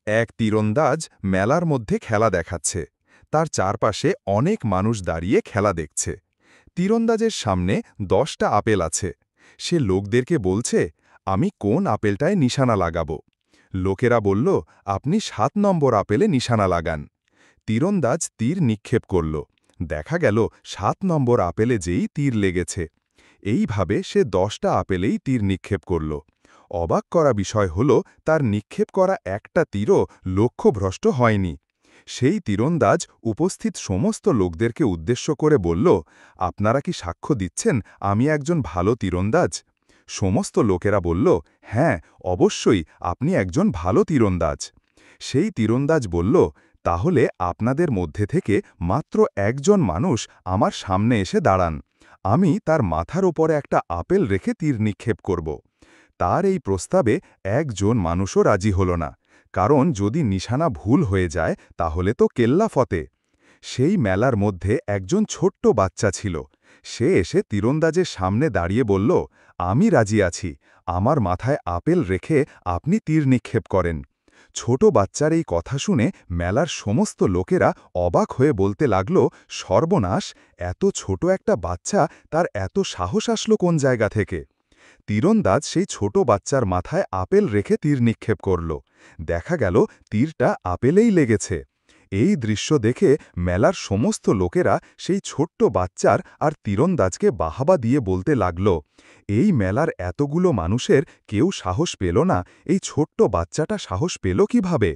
এক তীরন্দাজ মেলার মধ্যে খেলা দেখাচ্ছে। তার চারপাশে অনেক মানুষ দাঁড়িয়ে খেলা দেখছে। তীরন্দাজের সামনে 10টা আপেল আছে। সে লোকদেরকে বলছে, আমি কোন আপেলটায় নিশানা লাগাব। লোকেরা বলল, আপনি 7 নম্বর আপেলে নিশানা লাগান। তীরন্দাজ তীর নিক্ষেপ করল। দেখা গেল 7 নম্বর আপেলে যেই তীর লেগেছে। এইভাবে সে 10টা আপেলেই তীর নিক্ষেপ করল। অবাক করা বিষয় হল, তার নিক্ষেপ করা একটা তীরও লক্ষ্যভ্রষ্ট হয়নি। সেই তীরন্দাজ উপস্থিত সমস্ত লোকদেরকে উদ্দেশ্য করে বলল, আপনারা কি সাক্ষ্য দিচ্ছেন আমি একজন ভালো তীরন্দাজ? সমস্ত লোকেরা বলল, হ্যাঁ, অবশ্যই আপনি একজন ভালো তীরন্দাজ। সেই তীরন্দাজ বলল, তাহলে আপনাদের মধ্যে থেকে মাত্র একজন মানুষ আমার সামনে এসে দাঁড়ান। আমি তার মাথার ওপরে একটা আপেল রেখে তীর নিক্ষেপ করব। তার এই প্রস্তাবে একজন মানুষও রাজি হল না, কারণ যদি নিশানা ভুল হয়ে যায় তাহলে তো কেল্লা ফতে। সেই মেলার মধ্যে একজন ছোট্ট বাচ্চা ছিল। সে এসে তীরন্দাজের সামনে দাঁড়িয়ে বলল, আমি রাজি আছি, আমার মাথায় আপেল রেখে আপনি তীর নিক্ষেপ করেন। ছোট বাচ্চার এই কথা শুনে মেলার সমস্ত লোকেরা অবাক হয়ে বলতে লাগল, সর্বনাশ, এত ছোট একটা বাচ্চা, তার এত সাহস আসলো কোন জায়গা থেকে? তীরন্দাজ সেই ছোট বাচ্চার মাথায় আপেল রেখে তীর নিক্ষেপ করল। দেখা গেল তীরটা আপেলেই লেগেছে। এই দৃশ্য দেখে মেলার সমস্ত লোকেরা সেই ছোট্ট বাচ্চার আর তীরন্দাজকে বাহাবা দিয়ে বলতে লাগল, এই মেলার এতগুলো মানুষের কেউ সাহস পেল না, এই ছোট্ট বাচ্চাটা সাহস পেল কিভাবে?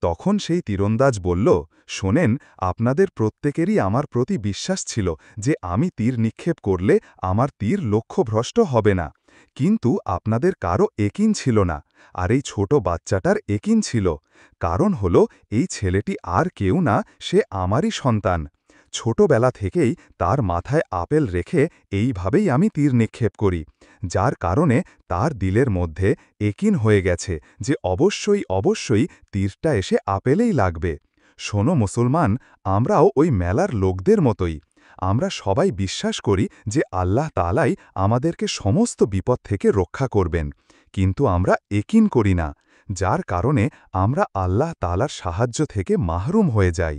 তখন সেই তীরন্দাজ বলল, শোনেন, আপনাদের প্রত্যেকেরই আমার প্রতি বিশ্বাস ছিল যে আমি তীর নিক্ষেপ করলে আমার তীর লক্ষ্যভ্রষ্ট হবে না। কিন্তু আপনাদের কারও একিন ছিল না, আর এই ছোট বাচ্চাটার একিন ছিল। কারণ হল, এই ছেলেটি আর কেউ না, সে আমারই সন্তান। ছোটবেলা থেকেই তার মাথায় আপেল রেখে এইভাবেই আমি তীর নিক্ষেপ করি, যার কারণে তার দিলের মধ্যে একিন হয়ে গেছে যে অবশ্যই অবশ্যই তীরটা এসে আপেলেই লাগবে। শোনো মুসলমান, আমরাও ওই মেলার লোকদের মতোই। আমরা সবাই বিশ্বাস করি যে আল্লাহ তাআলাই আমাদেরকে সমস্ত বিপদ থেকে রক্ষা করবেন, কিন্তু আমরা একিন করি না, যার কারণে আমরা আল্লাহ তাআলার সাহায্য থেকে মাহরুম হয়ে যাই।